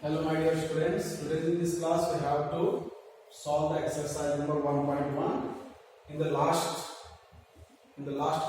Hello my dear students, today in this class we have to solve the exercise number 1.1. In the last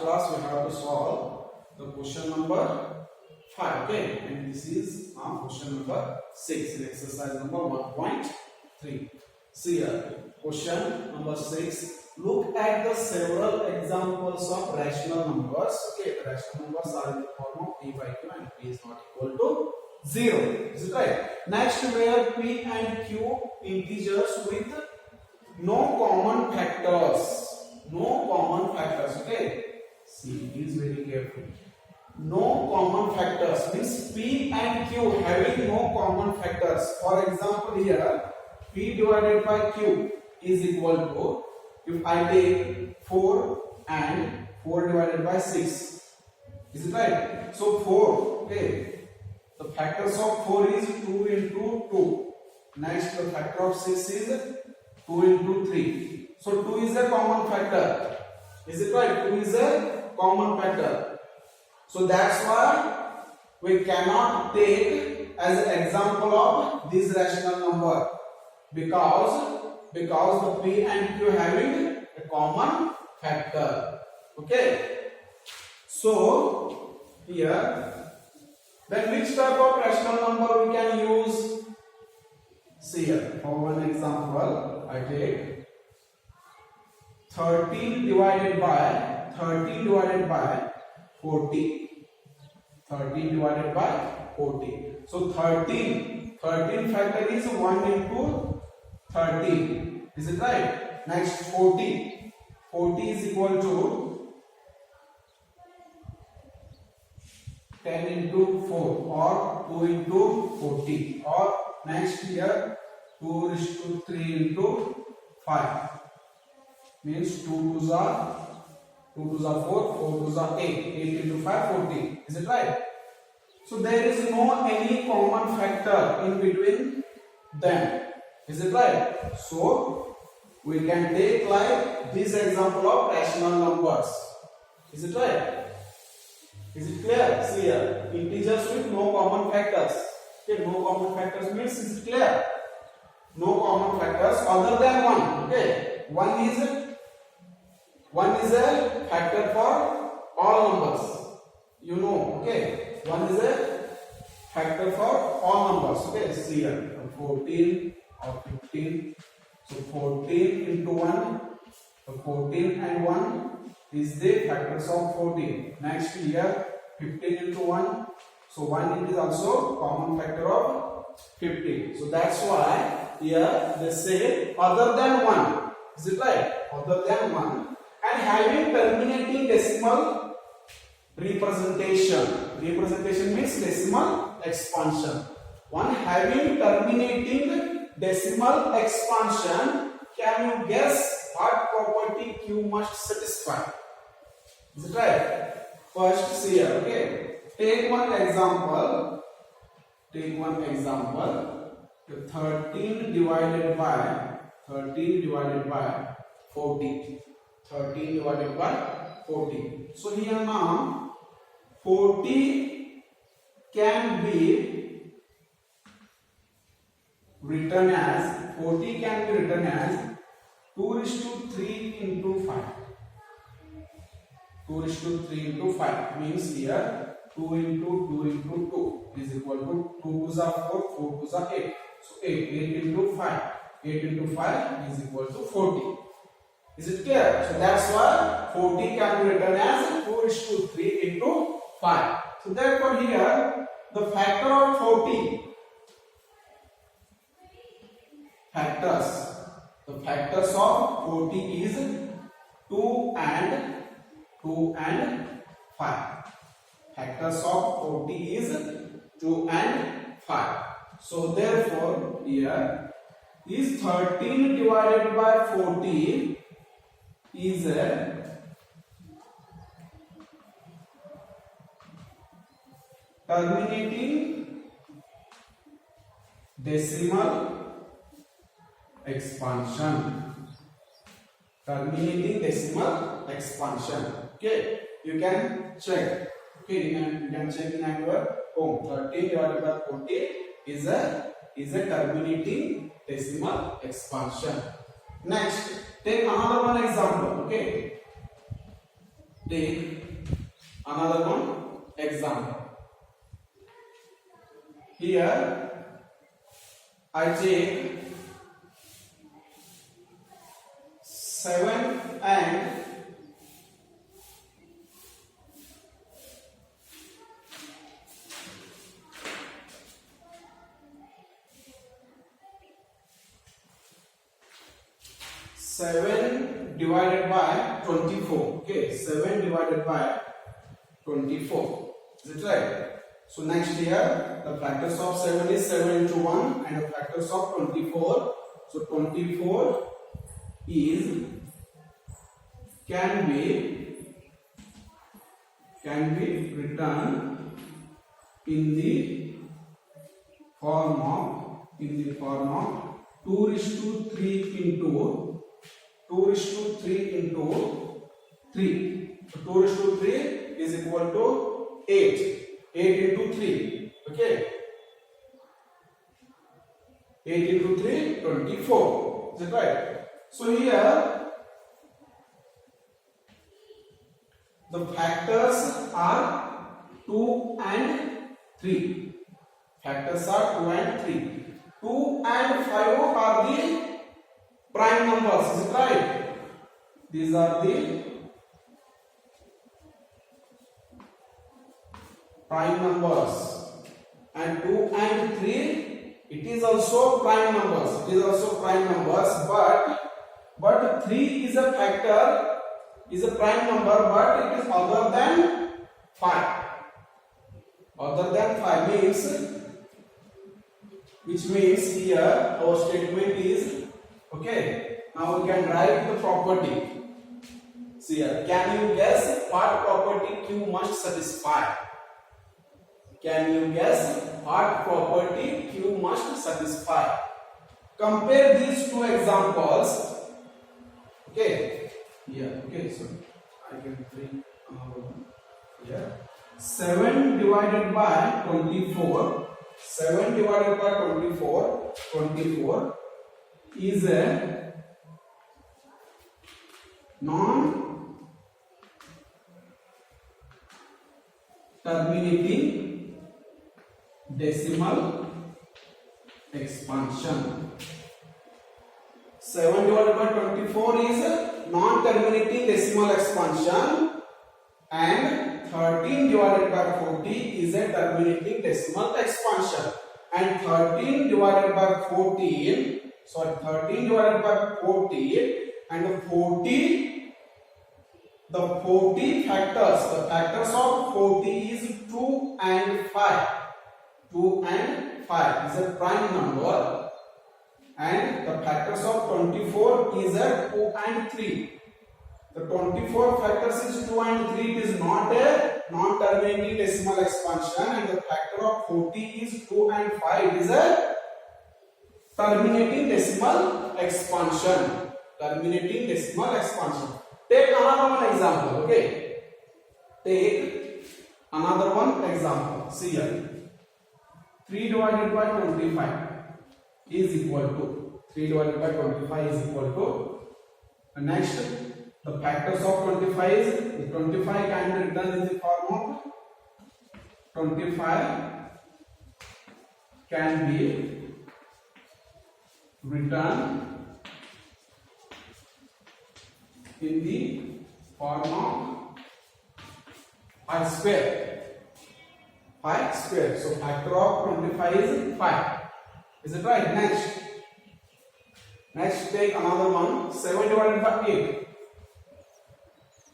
class we have to solve the question number 5, okay, and this is question number 6 in exercise number 1.3. See here, question number 6. Look at the several examples of rational numbers. Okay, the rational numbers are in the form of p by q and p is not equal to 0. Is it right? Next, where p and q integers with no common factors. No common factors. Okay. See, please very careful. No common factors means p and q having no common factors. For example, here p divided by q is equal to, if I take 4 and 4 divided by 6. Is it right? So 4. Okay. The factors of 4 is 2 into 2. Next, the factor of 6 is 2 into 3. So 2 is a common factor. Is it right? 2 is a common factor. So that's why we cannot take as an example of this rational number because the p and q having a common factor. Okay. So here, then which type of rational number we can use? See here, for one example, I take 13 divided by 40. 13 divided by 40. So 13 factor is 1 into 13. Is it right? Next 40 is equal to 10 into 4 or 2 into 40, or next here 2 is to 3 into 5 means 2 2s are 4, 4 2s are 8 into 5 40. Is it right? So there is no any common factor in between them. Is it right? So we can take like this example of rational numbers. Is it right? Is it clear? See here, integers with no common factors. Okay, no common factors means, is it clear? No common factors other than 1. Okay, one is a factor for all numbers. You know, okay, one is a factor for all numbers. Okay, see here, 14 or 15. So 14 into 1, so 14 and 1 is the factors of 14. Next here 15 into 1. So 1 is also common factor of 15. So that's why here they say other than 1. Is it right? Other than 1 and having terminating decimal representation. Representation means decimal expansion. One having terminating decimal expansion. Can you guess what property Q must satisfy? Is it right? First, see here, okay. Take one example. 13 divided by 40. 13 divided by 40. So here now 40 can be written as 2 is to 3 into 5. 2 is to 3 into 5 means here 2 into 2 is equal to 2 is 4, 4 is 8. So 8 into 5. 8 into 5 is equal to 40. Is it clear? So that's why 40 can be written as 2 is to 3 into 5. So therefore here the factor of 40 the factors of 40 is 2 and 5. Factors of 40 is 2 and 5. So therefore here is 13 divided by 40 is a terminating decimal expansion. Terminating decimal expansion. Okay, you can check. Okay, you can check in your home. 13 divided by 40 is a terminating decimal expansion. Next, take another one example. Okay, take another one example. Here I take 7 and 7 divided by 24. Okay, 7 divided by 24. Is it right? So next here, the factors of 7 is 7 into 1 and the factors of 24. So 24 is can be written in the form of 2:3 into 3. So 2:3 is equal to 8. 8 into 3. Okay. 8 into 3, 24. Is it right? So here the factors are 2 and 3. Factors are 2 and 3. 2 and 5 are the prime numbers. Is it right? These are the prime numbers. And 2 and 3, it is also prime numbers. It is also prime numbers, but 3 is a factor, is a prime number, but it is other than 5. Other than 5 means, which means here our statement is, okay, now we can write the property. See here, can you guess what property Q must satisfy? Can you guess what property Q must satisfy? Compare these two examples. Okay, here, okay, so I can bring another one here. 7 divided by 24. 7 divided by 24. 24 is a non-terminating decimal expansion. 7 divided by 24 is a non-terminating decimal expansion, and 13 divided by 40 is a terminating decimal expansion. And 13 divided by 14, sorry, 13 divided by 40, and the 40 factors, the factors of 40 is 2 and 5. 2 and 5 is a prime number, and the factors of 24 is a 2 and 3. The 24 factors is 2 and 3, it is not a non-terminating decimal expansion, and the factor of 40 is 2 and 5, it is a terminating decimal expansion. Terminating decimal expansion. Take another one example, okay? Take another one example. See here. 3 divided by 25 is equal to 3 divided by 25 is equal to next, the factors of 25 is 25 can be written in the form of 25 can be written in the form of I square. 5 square. So factor of 25 is 5. Is it right? Next take another one. 7 divided by 8.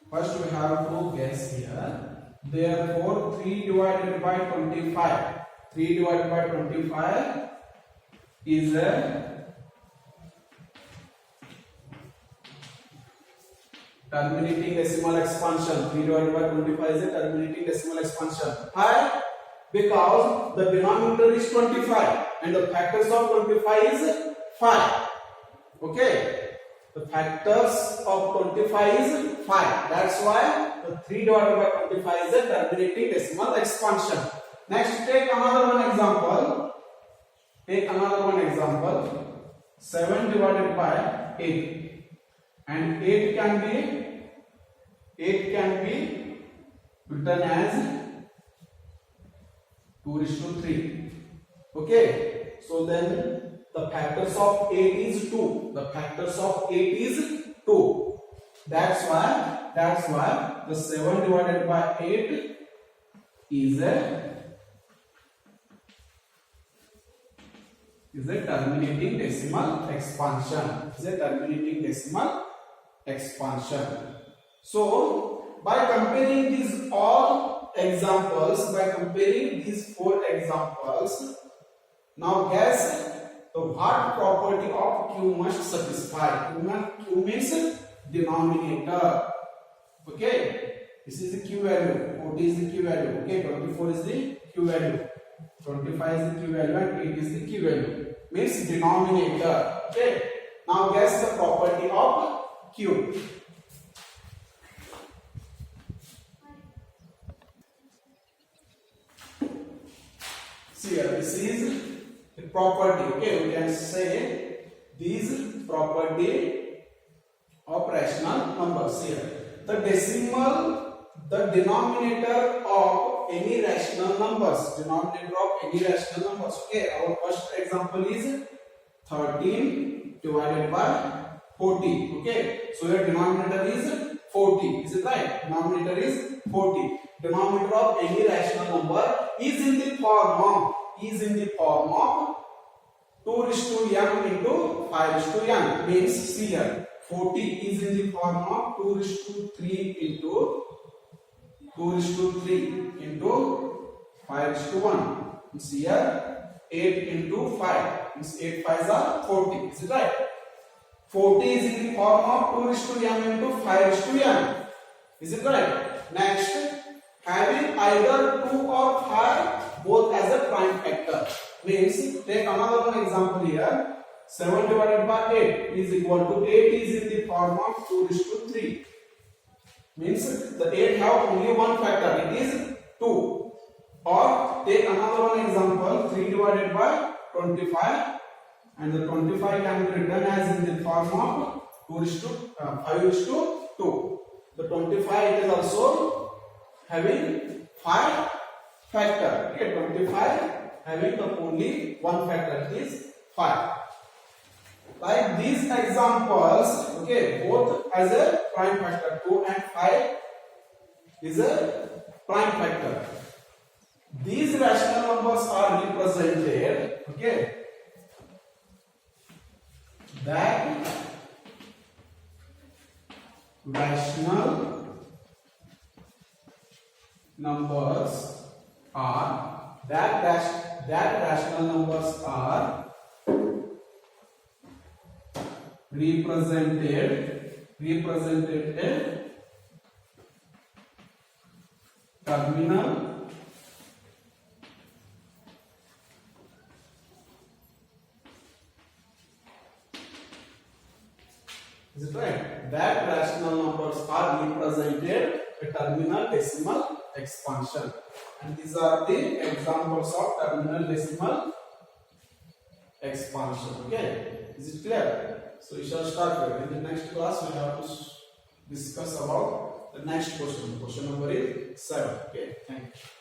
First we have to guess here. Therefore 3 divided by 25. 3 divided by 25 is a terminating decimal expansion. 3 divided by 25 is a terminating decimal expansion. Why? Because the denominator is 25 and the factors of 25 is 5. Okay. The factors of 25 is 5. That's why the 3 divided by 25 is a terminating decimal expansion. Next, take another one example. Take another one example. 7 divided by 8, and 8 can be written as 2:3. Okay, so then the factors of 8 is 2. The factors of 8 is 2. That's why the 7 divided by 8 is a terminating decimal expansion. So by comparing these all examples, by comparing these 4 examples, now guess the what property of Q must satisfy. Q means denominator. Okay, this is the Q value, 40 is the Q value, okay, 24 is the Q value, 25 is the Q value, and 8 is the Q value. Means denominator. Okay, now guess the property of Q. See here, this is the property. Okay, we can say this property of rational numbers. Here, the denominator of any rational numbers. Okay, our first example is 13 divided by 40. Okay, so your denominator is 40. Is it right? Denominator is 40. Denominator of any rational number is in the form of 2:n into 5:n. Means see here, 40 is in the form of 2:3 into 5:1. Means here 8 into 5. Means 8 5s are 40. Is it right? 40 is in the form of 2:m into 5:n. Is it right? Next, having either 2 or 5 both as a prime factor. Means take another one example here. 7 divided by 8 is equal to 8 is in the form of 2:3. Means the 8 have only one factor, it is 2. Or take another one example, 3 divided by 25, and the 25 can be written as in the form of 5:2. The 25 is also having 5 factor. Okay, 25 having the only one factor, it is 5. Like these examples, okay, both as a prime factor, 2 and 5 is a prime factor. These rational numbers are represented, okay, that rational numbers are represented a terminal is it right? That rational numbers are represented a terminal decimal expansion, and these are the examples of terminal decimal expansion. Okay, is it clear? So we shall start with. In the next class we have to discuss about the next question. Question number is 7. Okay, thank you.